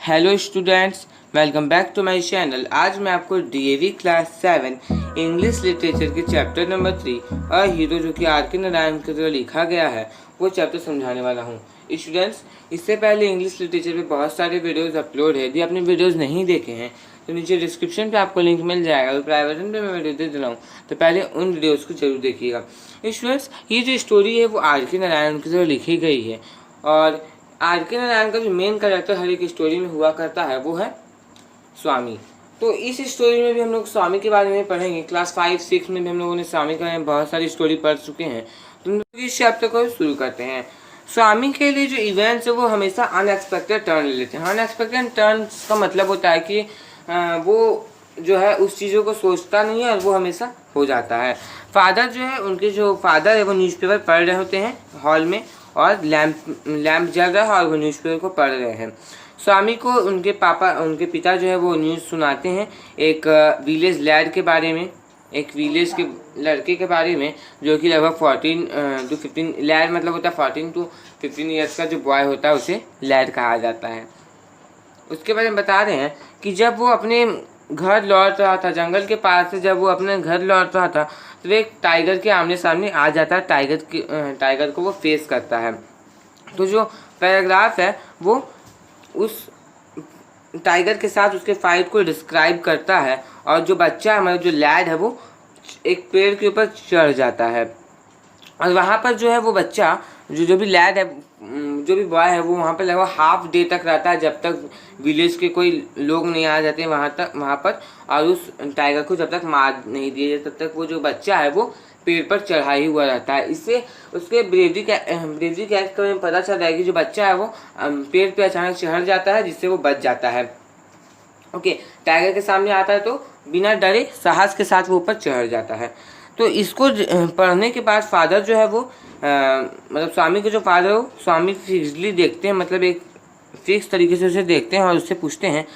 Hello students, welcome back to my channel. आज मैं आपको डीएवी क्लास 7 इंग्लिश लिटरेचर के चैप्टर नंबर 3 अ हीरो जो कि आर के नारायण के द्वारा लिखा गया है वो चैप्टर समझाने वाला हूँ। स्टूडेंट्स, इससे पहले इंग्लिश लिटरेचर पे बहुत सारे वीडियोस अपलोड है। यदि आपने वीडियोस नहीं देखे हैं तो नीचे डिस्क्रिप्शन पे आपको लिंक मिल जाएगा और प्राइवेट पे मैं वीडियो दे रहा हूँ, तो पहले उन वीडियोज़ को जरूर देखिएगा। स्टूडेंट्स, ये जो स्टोरी है वो आर के नारायण के द्वारा लिखी गई है और आर के नारायण का जो मेन कैरेक्टर हर एक स्टोरी में हुआ करता है वो है स्वामी। तो इस स्टोरी में भी हम लोग स्वामी के बारे में पढ़ेंगे। क्लास 5-6 में भी हम लोगों ने स्वामी के बारे में बहुत सारी स्टोरी पढ़ चुके हैं। तो हम लोग इस चैप्टर को शुरू करते हैं। स्वामी के लिए जो इवेंट्स है वो हमेशा अनएक्सपेक्टेड टर्न ले लेते हैं। अनएक्सपेक्टेड टर्न का मतलब होता है कि वो जो है उस चीज़ों को सोचता नहीं है और वो हमेशा हो जाता है। फादर जो है, उनके जो फादर है वो न्यूज़पेपर पढ़ रहे होते हैं हॉल में और लैंप जल रहा है और वो न्यूज़पेपर को पढ़ रहे हैं। स्वामी को उनके पिता जो है वो न्यूज़ सुनाते हैं एक विलेज लैड के बारे में, एक विलेज के लड़के के बारे में जो कि लगभग 14 to 15 लैड मतलब होता है 14 to 15 ईयर्स का जो बॉय होता है उसे लैड कहा जाता है। उसके बारे में बता रहे हैं कि जब वो अपने घर लौट रहा था, जंगल के पास से जब वो अपने घर लौट रहा था तो एक टाइगर के आमने सामने आ जाता है। टाइगर को वो फेस करता है। तो जो पैराग्राफ है वो उस टाइगर के साथ उसके फाइट को डिस्क्राइब करता है और जो बच्चा मतलब जो लैड है वो एक पेड़ के ऊपर चढ़ जाता है और वहाँ पर जो है वो बच्चा जो भी लैड है, जो भी बॉय है वो वहाँ पर लगभग हाफ डे तक रहता है जब तक विलेज के कोई लोग नहीं आ जाते वहाँ पर और उस टाइगर को जब तक मार नहीं दिया जाए तब तक वो जो बच्चा है वो पेड़ पर चढ़ा ही हुआ रहता है। इससे उसके ब्रेवरी कैरेक्टर में पता चल रहा है कि जो बच्चा है वो पेड़ पे अचानक चढ़ जाता है जिससे वो बच जाता है। ओके, टाइगर के सामने आता है तो बिना डरे साहस के साथ वो ऊपर चढ़ जाता है। तो इसको पढ़ने के बाद फादर जो है वो मतलब स्वामी के जो फादर हो स्वामी फिक्सली देखते हैं, मतलब एक फिक्स तरीके से उसे देखते हैं और उससे पूछते हैं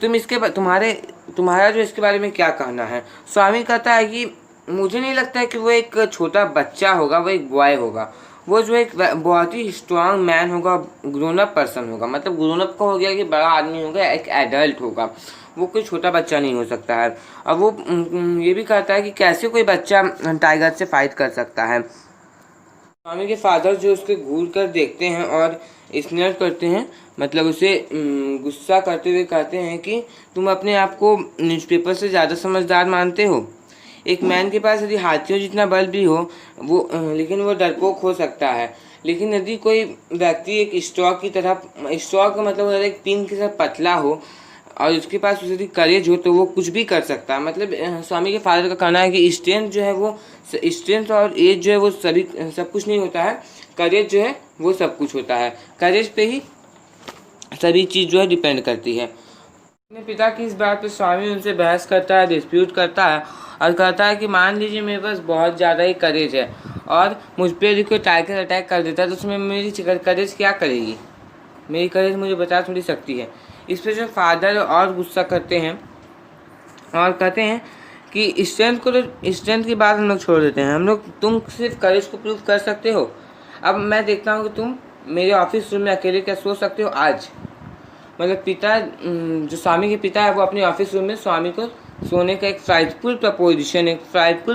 तुम्हारा जो इसके बारे में क्या कहना है। स्वामी कहता है कि मुझे नहीं लगता है कि वो एक छोटा बच्चा होगा, वो एक बॉय होगा। वो जो एक बहुत ही स्ट्रांग मैन होगा, ग्रोन अप पर्सन होगा। मतलब ग्रोन अप का हो गया कि बड़ा आदमी होगा, एक एडल्ट होगा, वो कोई छोटा बच्चा नहीं हो सकता है। और वो ये भी कहता है कि कैसे कोई बच्चा टाइगर से फाइट कर सकता है। स्वामी के फादर जो उसके घूर कर देखते हैं और स्नेर करते हैं, मतलब उसे गुस्सा करते हुए कहते हैं कि तुम अपने आप को न्यूज़पेपर से ज़्यादा समझदार मानते हो। एक मैन के पास यदि हाथियों जितना बल भी हो वो लेकिन वो डरपोक हो सकता है। लेकिन यदि कोई व्यक्ति एक स्टॉक का मतलब एक पिन की तरह पतला हो और उसके पास यदि करेज हो तो वो कुछ भी कर सकता है। मतलब स्वामी के फादर का कहना है कि स्ट्रेंथ और एज जो है वो सब कुछ नहीं होता है, करेज जो है वो सब कुछ होता है। करेज पे ही सभी चीज़ जो है डिपेंड करती है। अपने पिता की इस बात पे स्वामी उनसे बहस करता है, डिस्प्यूट करता है और कहता है कि मान लीजिए मेरे पास बहुत ज़्यादा ही करेज है और मुझ पर यदि कोई टाइगर अटैक कर देता है तो उसमें मेरी करेज क्या करेगी। मेरी करेज मुझे बचा थोड़ी सकती है। इस पर जो फादर और गुस्सा करते हैं और कहते हैं कि स्ट्रेंथ की बात हम लोग छोड़ देते हैं, तुम सिर्फ करेज को प्रूव कर सकते हो। अब मैं देखता हूँ कि तुम मेरे ऑफिस रूम में अकेले क्या सो सकते हो आज। मतलब पिता जो स्वामी के पिता है वो अपने ऑफिस रूम में स्वामी को सोने का एक फ्राइटफुल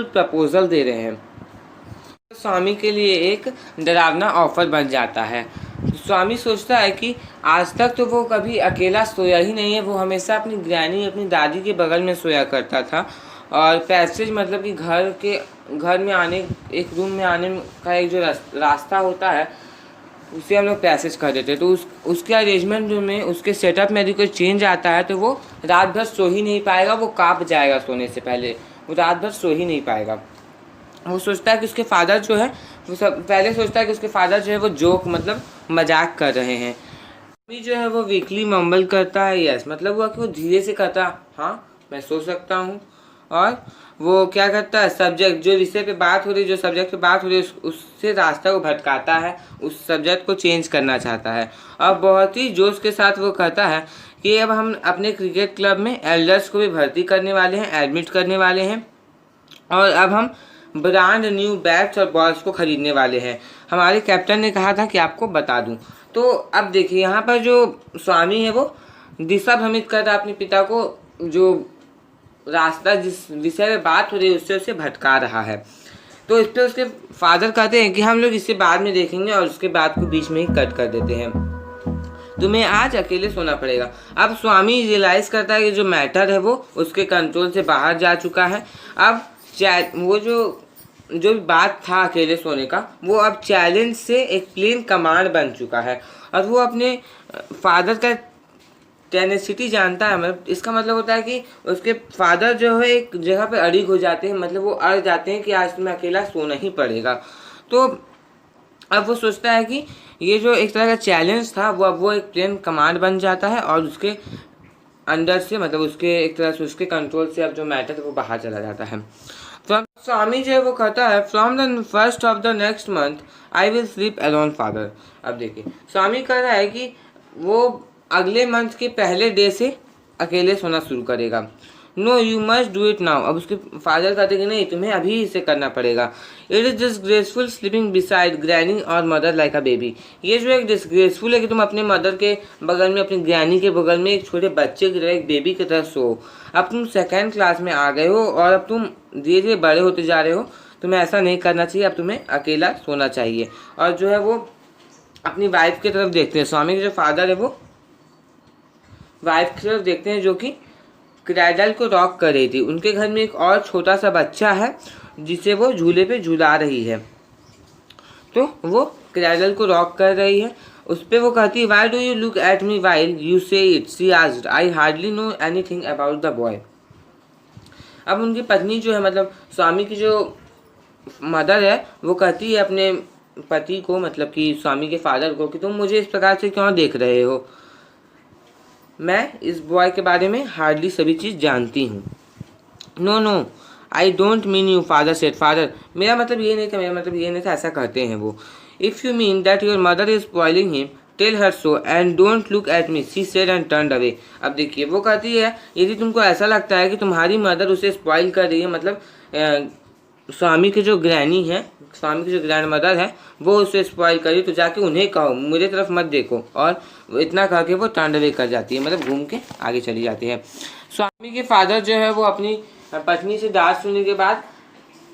प्रपोजल दे रहे हैं। तो स्वामी के लिए एक डरावना ऑफर बन जाता है। स्वामी सोचता है कि आज तक तो वो कभी अकेला सोया ही नहीं है, वो हमेशा अपनी ग्रैनी अपनी दादी के बगल में सोया करता था और पैसेज मतलब कि घर में आने एक रूम में आने का एक जो रास्ता होता है उसे हम लोग पैसेज कर देते हैं। तो उसके अरेंजमेंट में उसके सेटअप में यदि कोई चेंज आता है तो वो रात भर सो ही नहीं पाएगा, वो काँप जाएगा सोने से पहले, वो रात भर सो ही नहीं पाएगा। वो सोचता है कि उसके फादर जो है पहले सोचता है कि उसके फादर जो है वो जोक मतलब मजाक कर रहे हैं। अभी जो है वो वीकली मम्बल करता है यस, मतलब वो कि वो धीरे से कहता हाँ मैं सो सकता हूँ। और वो क्या करता है सब्जेक्ट जो विषय पे बात हो रही, जो सब्जेक्ट पे बात हो रही उससे रास्ता को भटकाता है, उस सब्जेक्ट को चेंज करना चाहता है। और बहुत ही जोश के साथ वो कहता है कि अब हम अपने क्रिकेट क्लब में एल्डर्स को भी भर्ती करने वाले हैं, एडमिट करने वाले हैं और अब हम ब्रांड न्यू बैट्स और बॉल्स को ख़रीदने वाले हैं। हमारे कैप्टन ने कहा था कि आपको बता दूं। तो अब देखिए यहाँ पर जो स्वामी है वो दिशा भ्रमित कर रहा अपने पिता को, जो रास्ता जिस विषय में बात हो रही है उससे उसे भटका रहा है। तो इस पर उसके फादर कहते हैं कि हम लोग इसे बाद में देखेंगे, और उसके बाद को बीच में ही कट कर देते हैं। तुम्हें आज अकेले सोना पड़ेगा। अब स्वामी रियलाइज करता है कि जो मैटर है वो उसके कंट्रोल से बाहर जा चुका है। अब वो जो बात था अकेले सोने का, वो अब चैलेंज से एक प्लेन कमांड बन चुका है। और वो अपने फादर का टेनेसिटी जानता है। मतलब इसका मतलब होता है कि उसके फादर जो है एक जगह पे अड़िग हो जाते हैं, मतलब वो अड़ जाते हैं कि आज तुम्हें अकेला सोना ही पड़ेगा। तो अब वो सोचता है कि ये जो एक तरह का चैलेंज था वो अब वो एक प्लेन कमांड बन जाता है, और उसके अंदर से, मतलब उसके एक तरह से उसके कंट्रोल से अब जो मैटर है वो बाहर चला जाता है। तो स्वामी जो है वो कहता है, from the first of the next month I will sleep alone father. अब देखिए स्वामी कह रहा है कि वो अगले मंथ के पहले डे से अकेले सोना शुरू करेगा। No you must do it now. अब उसके फादर कहते कि नहीं, तुम्हें अभी इसे करना पड़ेगा। It is disgraceful sleeping beside granny और मदर लाइक अ बेबी। ये जो एक डिसग्रेसफुल है कि तुम अपने मदर के बगल में, अपनी ग्रैनी के बगल में एक छोटे बच्चे की तरह, एक बेबी की तरह सो। अब तुम 2nd क्लास में आ गए हो और अब तुम धीरे धीरे बड़े होते जा रहे हो। तुम्हें ऐसा नहीं करना चाहिए, अब तुम्हें अकेला सोना चाहिए। और जो है वो अपनी वाइफ की तरफ देखते हैं। स्वामी के जो फादर है वो वाइफ की तरफ देखते हैं, जो कि क्रैडल को रॉक कर रही थी। उनके घर में एक और छोटा सा बच्चा है जिसे वो झूले पे झूला रही है। तो वो क्रैडल को रॉक कर रही है। उस पर वो कहती है, why do you look at me while you say it, she asked, I hardly know anything about the boy. अब उनकी पत्नी जो है, मतलब स्वामी की जो मदर है, वो कहती है अपने पति को, मतलब कि स्वामी के फादर को, कि तुम मुझे इस प्रकार से क्यों देख रहे हो, मैं इस बॉय के बारे में हार्डली सभी चीज़ जानती हूँ। No no I don't mean you, father said. Father, मेरा मतलब ये नहीं था, मेरा मतलब ये नहीं था, ऐसा कहते हैं वो। If you mean that your mother is spoiling him tell her so and don't look at me, she said and turned away. अब देखिए वो कहती है, यदि तुमको ऐसा लगता है कि तुम्हारी मदर उसे स्पॉइल कर रही है, मतलब स्वामी की जो ग्रैनी है, स्वामी की जो ग्रैंड मदर है, वो उसे स्पॉइल करी, तो जाके उन्हें कहो, मुझे तरफ मत देखो। और इतना कह के वो टर्न अवे कर जाती है, मतलब घूम के आगे चली जाती है। स्वामी के फादर जो है वो अपनी पत्नी से डांट सुनने के बाद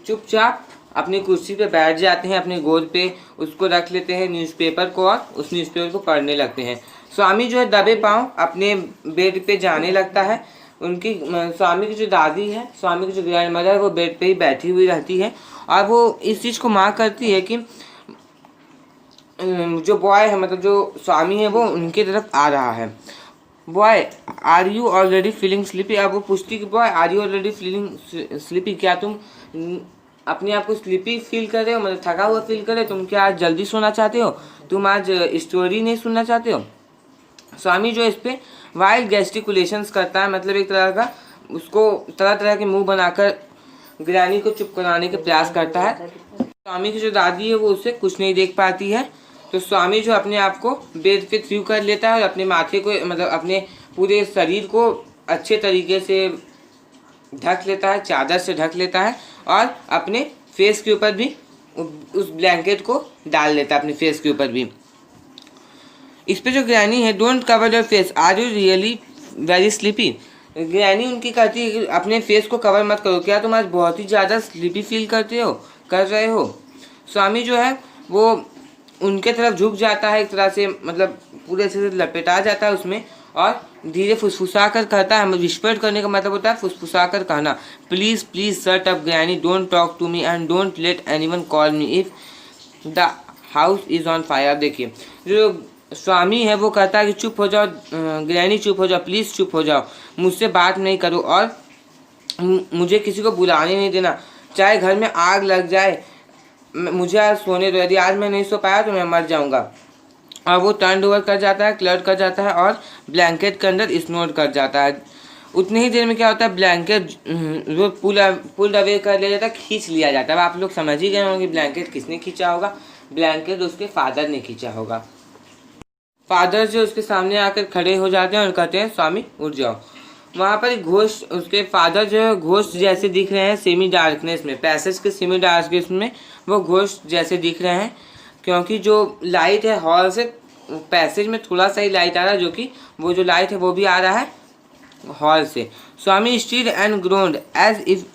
चुपचाप अपनी कुर्सी पे बैठ जाते हैं, अपने गोद पे उसको रख लेते हैं न्यूज़पेपर को, और उस न्यूज़पेपर को पढ़ने लगते हैं। स्वामी जो है दबे पाँव अपने बेड पे जाने लगता है। उनकी स्वामी की जो दादी है, स्वामी की जो ग्रैंड मदर है, वो बेड पे ही बैठी हुई रहती है, और वो इस चीज़ को मार्क करती है कि जो बॉय है, मतलब जो स्वामी है, वो उनकी तरफ आ रहा है। Boy are you already feeling sleepy. अब वो पूछती कि boy are you already feeling sleepy, क्या तुम अपने आप को स्लीपी फील कर रहे हो, मतलब थका हुआ फील कर रहे हो, तुम क्या आज जल्दी सोना चाहते हो, तुम आज स्टोरी नहीं सुनना चाहते हो। स्वामी जो इस पर वाइल्ड गेस्टिकुलेशंस करता है, मतलब एक तरह का उसको तरह तरह के मुंह बनाकर ग्रैनी को चुप कराने के प्रयास करता है। स्वामी की जो दादी है वो उससे कुछ नहीं देख पाती है, तो स्वामी जो अपने आप को बेड पे थ्रू कर लेता है और अपने माथे को, मतलब अपने पूरे शरीर को अच्छे तरीके से ढक लेता है, चादर से ढक लेता है, और अपने फेस के ऊपर भी उस ब्लैंकेट को डाल लेता है, अपने फेस के ऊपर भी। इस पे जो ग्रैनी है, don't cover your face, are you really very sleepy. Granny उनकी कहती है कि अपने फेस को कवर मत करो, क्या तुम आज बहुत ही ज़्यादा स्लीपी फील कर रहे हो। स्वामी जो है वो उनके तरफ झुक जाता है एक तरह से, मतलब पूरे से लपेटा जाता है उसमें, और धीरे फुसफुसा कर कहता है, विस्पर करने का मतलब होता है फुसफुसा कर कहना, please please shut up granny, don't talk to me and don't let anyone call me if the house is on fire. देखिए जो स्वामी है वो कहता है कि चुप हो जाओ ग्रैनी, चुप हो जाओ, प्लीज़ चुप हो जाओ, मुझसे बात नहीं करो, और मुझे किसी को बुलाने नहीं देना, चाहे घर में आग लग जाए, मुझे आज सोने दो, यदि आज मैं नहीं सो पाया तो मैं मर जाऊंगा। और वो टर्न ओवर कर जाता है, क्लर्ट कर जाता है, और ब्लैंकेट के अंदर स्नोर कर जाता है। उतनी ही देर में क्या होता है, ब्लैंकेट वो पुल अवे कर लिया जाता है, खींच लिया जाता है। आप लोग समझ ही गए होंगे ब्लैंकेट किसने खींचा होगा, ब्लैंकेट उसके फादर ने खींचा होगा। फादर जो उसके सामने आकर खड़े हो जाते हैं और कहते हैं, स्वामी उठ जाओ। वहाँ पर एक घोस्ट, उसके फादर जो है घोस्ट जैसे दिख रहे हैं सेमी डार्कनेस में, पैसेज के सेमी डार्कनेस में वो घोस्ट जैसे दिख रहे हैं, क्योंकि जो लाइट है हॉल से पैसेज में थोड़ा सा ही लाइट आ रहा है, जो कि वो जो लाइट है वो भी आ रहा है हॉल से। Swami steed and groaned as if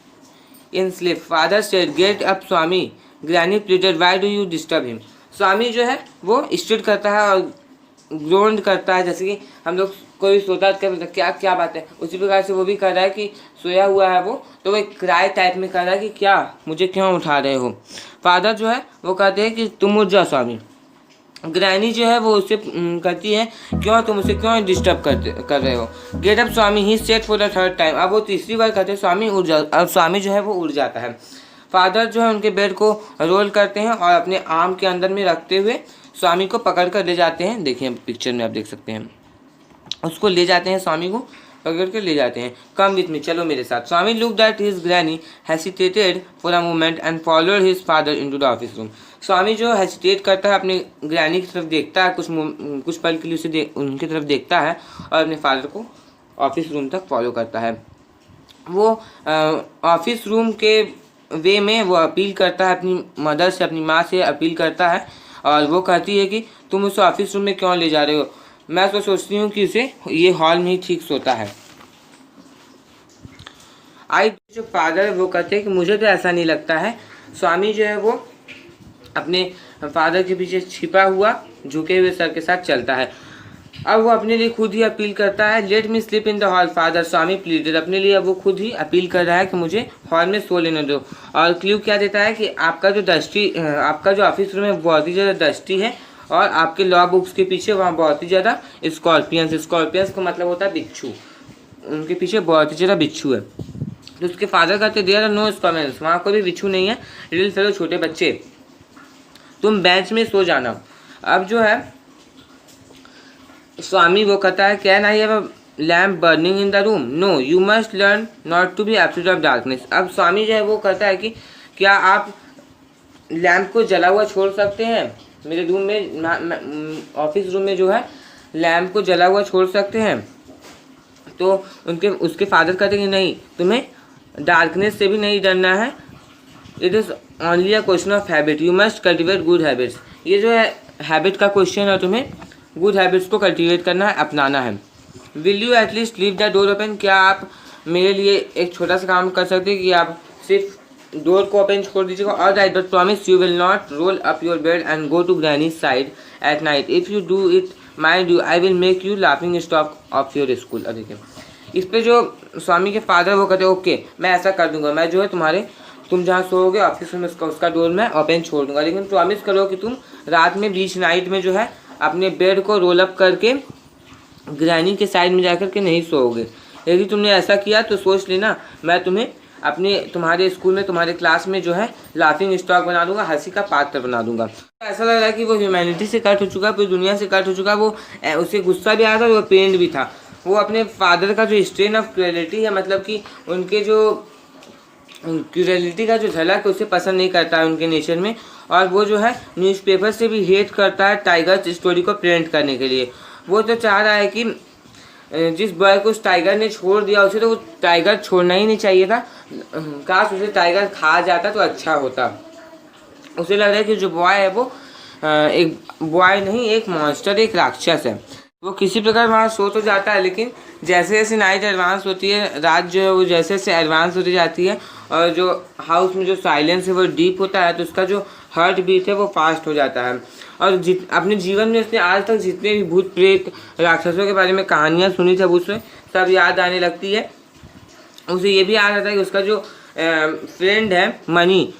in sleep. Father said get up Swami. Granny pleaded why do you disturb him. Swami जो है वो स्टीड करता है और ग्रोन्ड करता है, जैसे कि हम लोग कोई सोता है क्या क्या बात है, उसी प्रकार से वो भी कर रहा है कि सोया हुआ है वो, तो वो एक क्राई टाइप में कर रहा है कि क्या मुझे क्यों उठा रहे हो। फादर जो है वो कहते हैं कि तुम उठ जाओ स्वामी। ग्रैनी जो है वो उससे कहती है क्यों तुम उसे क्यों डिस्टर्ब कर रहे हो। Gate up Swami he set for the third time. अब वो तीसरी बार कहते हैं स्वामी उठ जाओ। अब स्वामी जो है वो उठ जाता है। फादर जो है उनके बेड को रोल करते हैं और अपने आर्म के अंदर में रखते हुए स्वामी को पकड़ कर ले जाते हैं। देखिए पिक्चर में आप देख सकते हैं, उसको ले जाते हैं, स्वामी को पकड़ कर ले जाते हैं। कम विथ मी, चलो मेरे साथ। Swami looked at his granny, hesitated for a moment and followed his father into the office room. Swami जो हेसिटेट करता है, अपने ग्रैनी की तरफ देखता है, कुछ पल के लिए उसे उनकी तरफ देखता है और अपने फादर को ऑफिस रूम तक फॉलो करता है। वो ऑफिस रूम के वे में वो अपील करता है अपनी मदर से, अपनी माँ से अपील करता है और वो कहती है कि तुम उसे ऑफिस रूम में क्यों ले जा रहे हो। मैं तो सोचती हूँ कि उसे ये हॉल में ही ठीक सोता है। जो फादर वो कहते हैं कि मुझे तो ऐसा नहीं लगता है। स्वामी जो है वो अपने फादर के पीछे छिपा हुआ झुके हुए सर के साथ चलता है। अब वो अपने लिए खुद ही अपील करता है, let me sleep in the hall father. Swami pleaded, अपने लिए अब वो खुद ही अपील कर रहा है कि मुझे हॉल में सो लेने दो। और क्ल्यू क्या देता है कि आपका जो ऑफिस रूम है बहुत ही ज़्यादा डस्टी है और आपके लॉ बुक्स के पीछे वहाँ बहुत ही ज़्यादा स्कॉर्पियंस का मतलब होता है बिच्छू, उनके पीछे बहुत ही ज़्यादा बिच्छू है। तो उसके फादर कहते देयर आर नो स्कॉर्पियंस, वहाँ कोई भी बिच्छू नहीं है। लिटिल फेलो, छोटे बच्चे, तुम बेंच में सो जाना। अब जो है स्वामी वो कहता है can I have a lamp burning in the room. No you must learn not to be absent of darkness. अब स्वामी जो है वो कहता है कि क्या आप लैम्प को जला हुआ छोड़ सकते हैं मेरे रूम में, ऑफिस रूम में जो है लैम्प को जला हुआ छोड़ सकते हैं। तो उसके फादर कहते हैं कि नहीं, तुम्हें डार्कनेस से भी नहीं डरना है, it is only a question of habit, you must cultivate good habits. ये जो है हैबिट का क्वेश्चन है, तुम्हें गुड हैबिट्स को कल्टिवेट करना है, अपनाना है। Will you at least leave the door open, क्या आप मेरे लिए एक छोटा सा काम कर सकते हैं कि आप सिर्फ डोर को ओपन छोड़ दीजिएगा। All right but promise you will not roll up your bed and go to granny side at night, if you do it mind you I will make you laughing stock of your school. देखिए इस पर जो स्वामी के father वो कहते हैं okay मैं ऐसा कर दूंगा, मैं जो है तुम जहाँ सोओगे ऑफिस में उसका डोर मैं ओपन छोड़ दूंगा, लेकिन प्रॉमिस करो कि तुम रात में बीच नाइट में जो है अपने बेड को रोल अप करके ग्रैनी के साइड में जाकर के नहीं सोओगे। यदि तुमने ऐसा किया तो सोच लेना मैं तुम्हारे स्कूल में, तुम्हारे क्लास में जो है लाफिंग स्टॉक बना दूंगा, हंसी का पात्र बना दूंगा। तो ऐसा लग रहा है कि वो ह्यूमैनिटी से कट हो चुका है, पूरी दुनिया से कट हो चुका है। वो उसे गुस्सा भी आया था और वो पेंड भी था। वो अपने फादर का जो स्ट्रेन ऑफ क्रूएलिटी है, मतलब कि उनके जो क्रूएलिटी का जो झलक है उसे पसंद नहीं करता है उनके नेचर में। और वो जो है न्यूज़पेपर से भी हेट करता है टाइगर स्टोरी को प्रिंट करने के लिए। वो तो चाह रहा है कि जिस बॉय को उस टाइगर ने छोड़ दिया उसे तो वो टाइगर छोड़ना ही नहीं चाहिए था, काश उसे टाइगर खा जाता तो अच्छा होता। उसे लग रहा है कि जो बॉय है वो एक बॉय नहीं, एक मॉन्स्टर, एक राक्षस है। वो किसी प्रकार वहाँ सो तो जाता है, लेकिन जैसे जैसे नाइट एडवांस होती है, रात जो है वो जैसे जैसे एडवांस होती जाती है और जो हाउस में जो साइलेंस है वो डीप होता है, तो उसका जो हार्ट बीट है वो फास्ट हो जाता है। और अपने जीवन में उसने आज तक जितने भी भूत प्रेत राक्षसों के बारे में कहानियाँ सुनी थी उसमें सब याद आने लगती है। उसे ये भी याद आता है कि उसका जो फ्रेंड है मनी,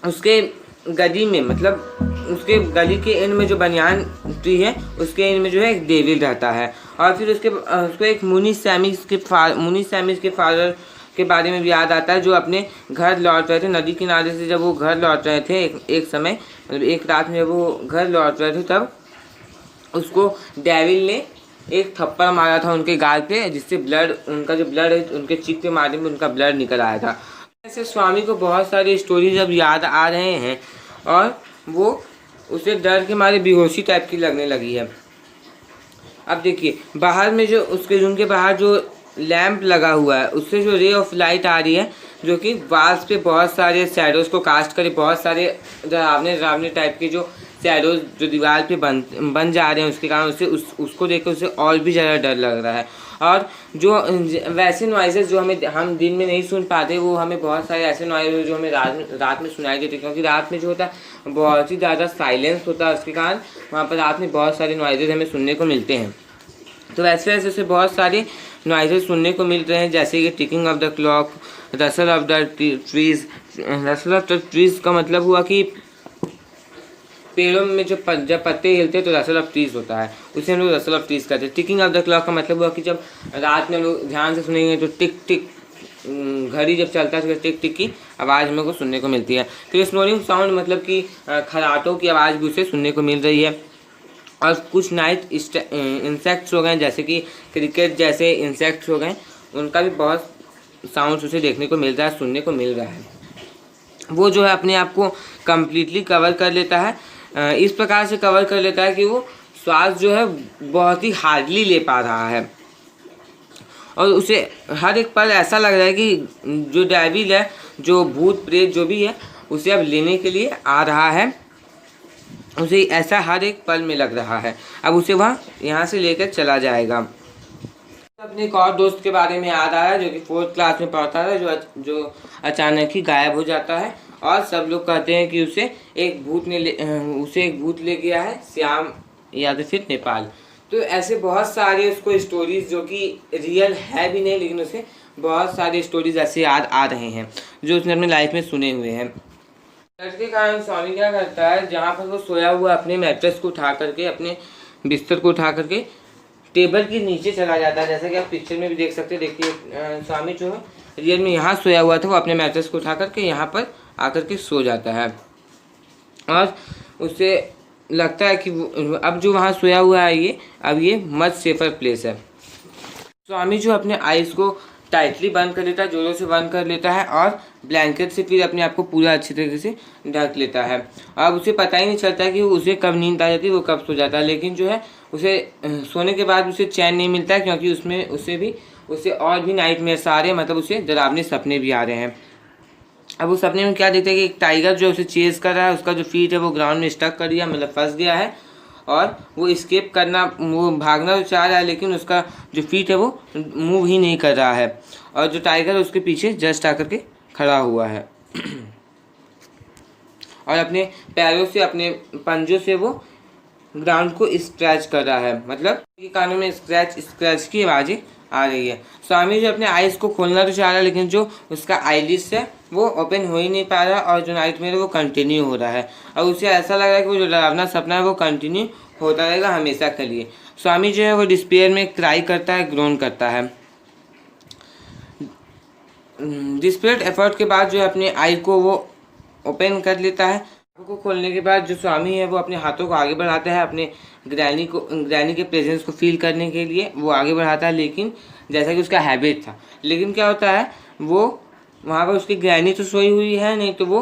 उसके गली में, मतलब उसके गली के एंड में जो बनियान ट्री है उसके एंड में जो है एक डेविल रहता है। और फिर उसको एक मुनी सैमिस के फादर के बारे में भी याद आता है, जो अपने घर लौट रहे थे नदी किनारे से। जब वो घर लौट रहे थे एक समय, मतलब एक रात में वो घर लौट रहे थे, तब उसको डेविल ने एक थप्पड़ मारा था उनके गाल पे, जिससे उनका जो ब्लड है उनके चीख पे मारने में उनका ब्लड निकल आया था। ऐसे स्वामी को बहुत सारी स्टोरीज अब याद आ रहे हैं और वो उसे डर के मारे बेहोशी टाइप की लगने लगी है। अब देखिए बाहर में जो उसके रूम के बाहर जो लैंप लगा हुआ है उससे जो रे ऑफ लाइट आ रही है, जो कि वाल्स पे बहुत सारे शैडोज़ को कास्ट करे, बहुत सारे डरावने टाइप के जो शैडोज जो दीवार पे बन जा रहे हैं, उसके कारण उसको देख कर उसे और भी ज़्यादा डर लग रहा है। और जो वैसे नॉइजेस जो हम दिन में नहीं सुन पाते, वो हमें बहुत सारे ऐसे नॉइजेस जो हमें रात में सुनाई देते, क्योंकि रात में जो होता है बहुत ही ज़्यादा साइलेंस होता है, उसके कारण वहाँ पर रात में बहुत सारे नॉइजेस हमें सुनने को मिलते हैं। तो वैसे वैसे से बहुत सारे नॉइजेस सुनने को मिल रहे हैं, जैसे कि ticking of the clock, Russell of the trees. Russell of the trees का मतलब हुआ कि पेड़ों में जब पत्ते हिलते हैं तो रसल ऑफ ट्रीज होता है, उसे हम लोग रसल ऑफ ट्रीज कहते हैं। टिकिंग ऑफ द क्लॉक का मतलब हुआ कि जब रात में हम लोग ध्यान से सुनेंगे तो टिक टिक घड़ी जब चलता है तो टिक टिक की आवाज़ हमें को सुनने को मिलती है। फिर स्नोरिंग साउंड मतलब कि खराटों की आवाज़ भी उसे सुनने को मिल रही है। और कुछ नाइट इंसेक्ट्स हो गए, जैसे कि क्रिकेट जैसे इंसेक्ट्स हो गए, उनका भी बहुत साउंड्स उसे देखने को मिल रहा है, सुनने को मिल रहा है। वो जो है अपने आप को कम्प्लीटली कवर कर लेता है, इस प्रकार से कवर कर लेता है कि वो श्वास जो है बहुत ही हार्डली ले पा रहा है, और उसे हर एक पल ऐसा लग रहा है कि जो डेविल है, जो भूत प्रेत जो भी है, उसे अब लेने के लिए आ रहा है। उसे ऐसा हर एक पल में लग रहा है, अब उसे वह यहाँ से लेकर चला जाएगा। अपने एक और दोस्त के बारे में याद आया जो कि 4th क्लास में पढ़ता था, जो अचानक ही गायब हो जाता है, और सब लोग कहते हैं कि उसे एक भूत ले गया है, श्याम या तो फिर नेपाल। तो ऐसे बहुत सारे उसको स्टोरीज जो कि रियल है भी नहीं, लेकिन उसे बहुत सारे स्टोरीज ऐसे याद आ रहे हैं जो उसने अपनी लाइफ में सुने हुए हैं। डर के कारण स्वामी क्या करता है, जहाँ पर वो सोया हुआ अपने मैट्रेस को उठा करके, अपने बिस्तर को उठा करके टेबल के नीचे चला जाता है, जैसा कि आप पिक्चर में भी देख सकते हैं। देखिए स्वामी जो है रियल में यहाँ सोया हुआ था, वो अपने मैट्रेस को उठा करके यहाँ पर आकर के सो जाता है, और उसे लगता है कि अब जो वहाँ सोया हुआ है अब ये मच सेफर प्लेस है। स्वामी जो अपने आइज़ को टाइटली बंद कर लेता है, जोरों से बंद कर लेता है, और ब्लैंकेट से फिर अपने आप को पूरा अच्छी तरीके से ढक लेता है। अब उसे पता ही नहीं चलता कि उसे कब नींद आ जाती है, वो कब सो जाता है, लेकिन जो है उसे सोने के बाद उसे चैन नहीं मिलता है, क्योंकि उसे और भी नाइटमेयर्स आ रहे हैं, मतलब उसे डरावने सपने भी आ रहे हैं। अब उस सपने में क्या देखता है कि एक टाइगर जो उसे चेज़ कर रहा है, उसका जो फीट है वो ग्राउंड में स्टक कर दिया, मतलब फंस गया है, और वो स्केप करना, वो भागना तो चाह रहा है, लेकिन उसका जो फीट है वो मूव ही नहीं कर रहा है, और जो टाइगर उसके पीछे जस्ट आकर के खड़ा हुआ है और अपने पैरों से, अपने पंजों से वो ग्राउंड को स्क्रैच कर रहा है, मतलब के कानों में स्क्रैच की आवाज़ें आ रही है। स्वामी जो अपने आइज़ को खोलना तो चाह रहा है, लेकिन जो उसका आईलिड्स है वो ओपन हो ही नहीं पा रहा, और जो नाइटमेयर है वो कंटिन्यू हो रहा है, और उसे ऐसा लग रहा है कि वो जो डरावना सपना है वो कंटिन्यू होता रहेगा हमेशा के लिए। स्वामी जो है वो डिस्पेयर में क्राई करता है, ग्रोन करता है। डिस्परेट एफर्ट के बाद जो है अपने आई को वो ओपन कर लेता है। आँखों को खोलने के बाद जो स्वामी है वो अपने हाथों को आगे बढ़ाता है, अपने ग्रैनी के प्रेजेंस को फील करने के लिए वो आगे बढ़ाता है, लेकिन जैसा कि उसका हैबिट था। लेकिन क्या होता है, वो वहाँ पर उसकी ग्रैनी तो सोई हुई है नहीं, तो वो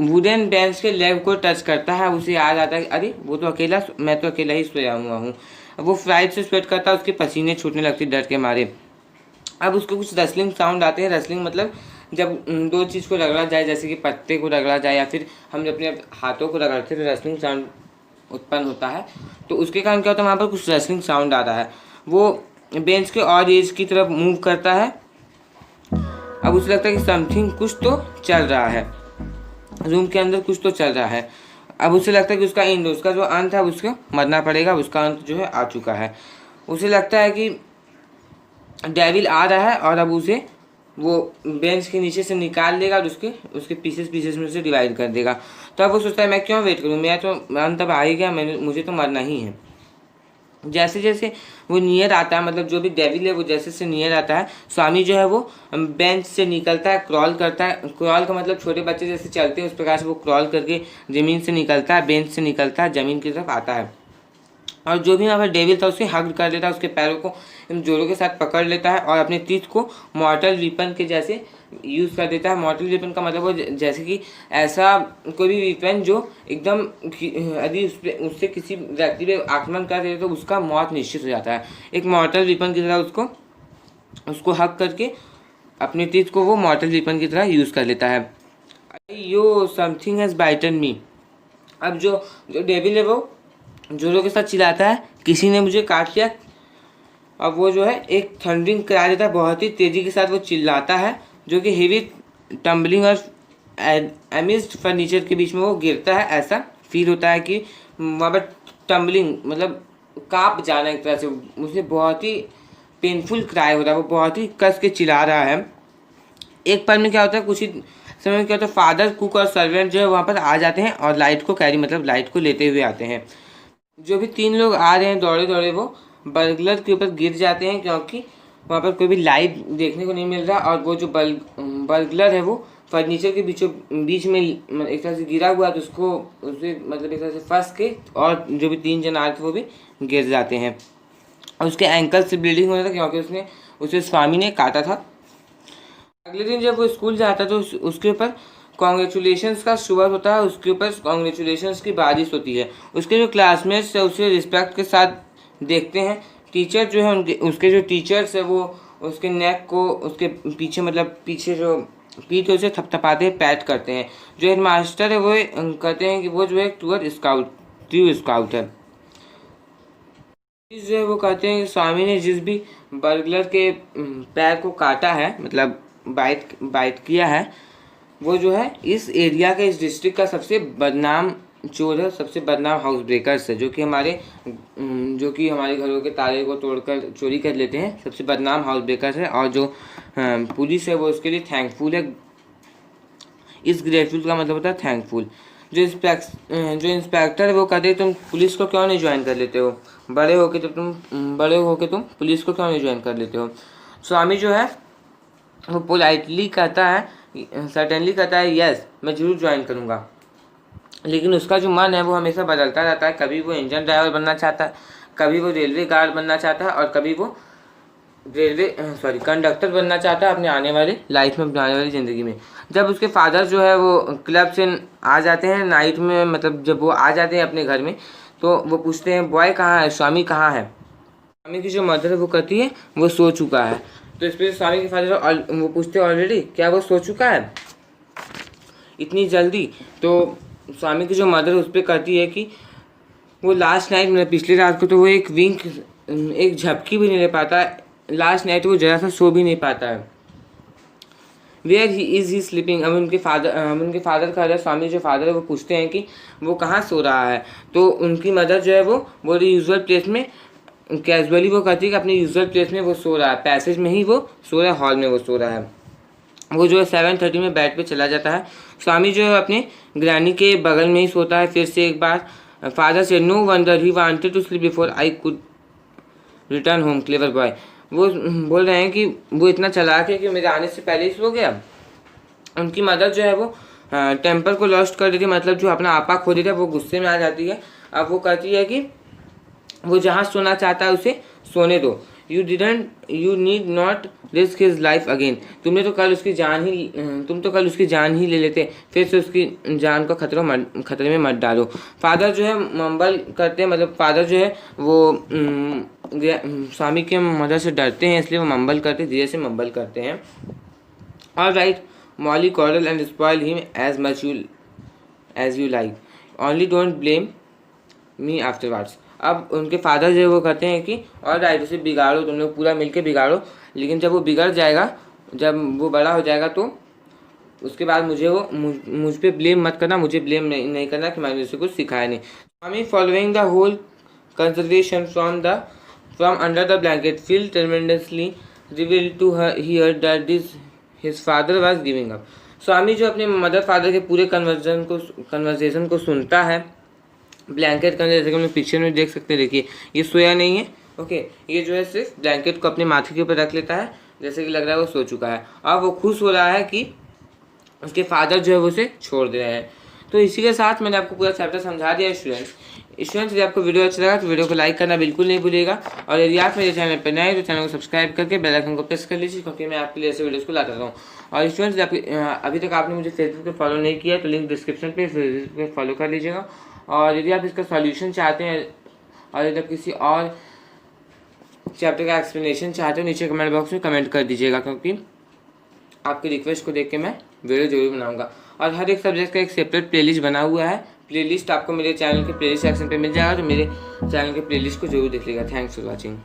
वुडन बेंच के लेग को टच करता है। उसे याद आता है अरे मैं तो अकेला ही सोया हुआ हूँ। वो फ्लाइट से स्वेट करता है, उसके पसीने छूटने लगती डर के मारे। अब उसको कुछ रसलिंग साउंड आते हैं। रसलिंग मतलब जब दो चीज़ को रगड़ा जाए, जैसे कि पत्ते को रगड़ा जाए या फिर हम अपने हाथों को रगड़ते तो रसलिंग साउंड उत्पन्न होता है। तो उसके कारण क्या होता है, वहाँ पर कुछ रसलिंग साउंड आ रहा है। वो बेंच के और एज की तरफ मूव करता है। अब उसे लगता है कि समथिंग, कुछ तो चल रहा है, रूम के अंदर कुछ तो चल रहा है। अब उसे लगता है कि उसका जो अंत है उसको मरना पड़ेगा, उसका अंत जो है आ चुका है। उसे लगता है कि डेविल आ रहा है और अब उसे वो बेंच के नीचे से निकाल लेगा और उसके पीसेस में से डिवाइड कर देगा। तो अब वो सोचता है मैं क्यों वेट करूँ, मैं तो अंत अब आ ही गया, मुझे तो मरना ही है। जैसे जैसे वो नियर आता है, मतलब जो भी डेविल है वो जैसे जैसे नियर आता है, स्वामी जो है वो बेंच से निकलता है, क्रॉल करता है। क्रॉल का मतलब छोटे बच्चे जैसे चलते हैं उस प्रकार से वो क्रॉल करके ज़मीन से निकलता है, बेंच से निकलता है, ज़मीन की तरफ आता है। और जो भी वहाँ पर डेविल था उसे हग कर लेता है, उसके पैरों को जोरों के साथ पकड़ लेता है और अपने टीथ को मॉर्टल वीपन के जैसे यूज़ कर देता है। मॉर्टल वीपन का मतलब वो जैसे कि ऐसा कोई भी वीपन जो एकदम यदि उससे किसी व्यक्ति पे आक्रमण कर दे तो उसका मौत निश्चित हो जाता है। एक मॉर्टल वीपन की तरह उसको हग करके अपने टीथ को वो मॉर्टल वीपन की तरह यूज़ कर लेता है। यो समथिंग हैज़ बाइटन मी, अब जो जो डेविल है वो जोरो के साथ चिल्लाता है, किसी ने मुझे काट लिया। अब वो जो है एक थंडरिंग करा देता है, बहुत ही तेज़ी के साथ वो चिल्लाता है, जो कि हेवी टम्बलिंग और एमिज्ड फर्नीचर के बीच में वो गिरता है। ऐसा फील होता है कि वहाँ पर टम्बलिंग मतलब काँप जाना एक तरह से, मुझे बहुत ही पेनफुल क्राई होता है, वो बहुत ही कस के चिल्ला रहा है। एक पल में क्या होता है, कुछ ही समय में क्या होता है, फादर, कुक और सर्वेंट जो है वहाँ पर आ जाते हैं और लाइट को कैरी मतलब लाइट को लेते हुए आते हैं। जो भी 3 लोग आ रहे हैं दौड़े दौड़े वो बर्गलर के ऊपर गिर जाते हैं, क्योंकि वहाँ पर कोई भी लाइट देखने को नहीं मिल रहा, और वो जो बर्गलर है वो फर्नीचर के बीचों बीच में एक तरह से गिरा हुआ है, तो उसको उससे मतलब एक तरह से फंस के और जो भी 3 जन आ रहे थे वो भी गिर जाते हैं, और उसके एंकल से ब्लीडिंग हो रहा था, क्योंकि उसने उसे स्वामी ने काटा था। अगले दिन जब वो स्कूल जाता है तो उसके ऊपर कॉन्ग्रेचुलेशंस का शुगर होता है, उसके ऊपर कॉन्ग्रेचुलेशंस की बारिश होती है। उसके जो क्लासमेट्स है उसे रिस्पेक्ट के साथ देखते हैं। टीचर जो है उनके उसके जो टीचर्स है वो उसके नेक को उसके पीछे मतलब पीछे जो पीठ है उसे थपथपाते हैं, पैट करते हैं। जो हेड मास्टर है वो कहते हैं कि वो जो है ट्रू स्काउट है। जो है वो कहते हैं कि स्वामी ने जिस भी बर्गलर के पैर को काटा है मतलब बाइट बाइट किया है, वो जो है इस एरिया का, इस डिस्ट्रिक्ट का सबसे बदनाम चोर है, सबसे बदनाम हाउस ब्रेकर्स है, जो कि हमारे घरों के ताले को तोड़कर चोरी कर लेते हैं, सबसे बदनाम हाउस ब्रेकर्स है। और जो पुलिस है वो उसके लिए थैंकफुल है। इस ग्रेटफुल का मतलब होता है थैंकफुल। जो इंस्पेक्टर है वो कहते हैं तुम पुलिस को क्यों नहीं ज्वाइन कर लेते हो, बड़े होके तुम पुलिस को क्यों नहीं ज्वाइन कर लेते हो। स्वामी जो है वो पोलाइटली कहता है, सर्टेनली कहता है, यस मैं ज़रूर ज्वाइन करूँगा। लेकिन उसका जो मन है वो हमेशा बदलता रहता है, कभी वो इंजन ड्राइवर बनना चाहता है, कभी वो रेलवे गार्ड बनना चाहता है, और कभी वो कंडक्टर बनना चाहता है अपने आने वाली लाइफ में, अपने आने वाली ज़िंदगी में। जब उसके फादर जो है वो क्लब से आ जाते हैं नाइट में, मतलब जब वो आ जाते हैं अपने घर में, तो वो पूछते हैं बॉय कहाँ है, स्वामी कहाँ है। स्वामी की जो मदर है वो कहती है वो सो चुका है। तो इस पर स्वामी के फादर वो पूछते हैं ऑलरेडी क्या वो सो चुका है इतनी जल्दी। तो स्वामी की जो मदर उस पर कहती है कि वो लास्ट नाइट मतलब पिछली रात को तो वो एक झपकी भी नहीं ले पाता, लास्ट नाइट वो ज़रा सा सो भी नहीं पाता है। Where he sleeping. अब उनके फादर का स्वामी जो फादर है वो पूछते हैं कि वो कहाँ सो रहा है। तो उनकी मदर जो है वो यूजुअल प्लेस में, कैजुअली वो कहती है कि अपने यूजुअल प्लेस में वो सो रहा है, पैसेज में ही वो सो रहा है, हॉल में वो सो रहा है। वो जो है 7:30 में बेड पे चला जाता है। स्वामी जो है अपने ग्रैनी के बगल में ही सोता है। फिर से एक बार फादर से no wonder he wanted to sleep before I could return home clever boy. वो बोल रहे हैं कि वो इतना चालाक है कि मेरे आने से पहले ही सो गया। उनकी मदर जो है वो टेम्पर को लॉस्ट कर देती है, मतलब जो अपना आपा खो देता है, वो गुस्से में आ जाती है। अब वो कहती है कि वो जहाँ सोना चाहता है उसे सोने दो। You need not risk his life again. तुम तो कल उसकी जान ही ले लेते, फिर से उसकी जान को खतरे में मत डालो। फादर जो है मम्बल करते हैं, मतलब फादर जो है वो स्वामी के मदर से डरते हैं, इसलिए वो मम्बल करते, धीरे से मम्बल करते हैं। All right Molly coral and spoil him as much as you like, only don't blame me afterwards. अब उनके फादर जो है वो कहते हैं कि और राइट उसे बिगाड़ो, तुम लोग पूरा मिलके बिगाड़ो, लेकिन जब वो बिगड़ जाएगा, जब वो बड़ा हो जाएगा तो उसके बाद मुझ पे ब्लेम मत करना, मुझे ब्लेम नहीं करना कि मैंने उसे कुछ सिखाया नहीं। Swami following the whole consideration from under the blanket feel tremendously revealed to hear that this his father was giving up. Swami जो अपने मदर फादर के पूरे कन्वर्सेशन को सुनता है ब्लैंकेट के अंदर, जैसे कि हम पिक्चर में देख सकते हैं। देखिए ये सोया नहीं है, ओके, ये जो है सिर्फ ब्लैंकेट को अपने माथे के ऊपर रख लेता है, जैसे कि लग रहा है वो सो चुका है। अब वो खुश हो रहा है कि उसके फादर जो है वो उसे छोड़ दे रहे हैं। तो इसी के साथ मैंने आपको पूरा चैप्टर समझा दिया। स्टूडेंट्स यदि आपको वीडियो अच्छा लगा तो वीडियो को लाइक करना बिल्कुल नहीं भूलिएगा, और यदि आप मेरे चैनल पर नए तो चैनल को सब्सक्राइब करके बेल आइकन को प्रेस कर लीजिए, क्योंकि मैं आपके लिए ऐसे वीडियोस को लाता रहता हूँ। और स्टूडेंट्स अभी तक आपने मुझे फेसबुक पे फॉलो नहीं किया तो लिंक डिस्क्रिप्शन पे फॉलो कर लीजिएगा। और यदि आप इसका सॉल्यूशन चाहते हैं और यदि आप किसी और चैप्टर का एक्सप्लेनेशन चाहते हो नीचे कमेंट बॉक्स में कमेंट कर दीजिएगा, क्योंकि आपकी रिक्वेस्ट को देख के मैं वीडियो जरूर बनाऊंगा। और हर एक सब्जेक्ट का एक सेपरेट प्लेलिस्ट बना हुआ है, प्लेलिस्ट आपको मेरे चैनल के प्लेलिस्ट सेक्शन पे मिल जाएगा, तो मेरे चैनल के प्लेलिस्ट को जरूर देख लीजिएगा। Thanks for watching.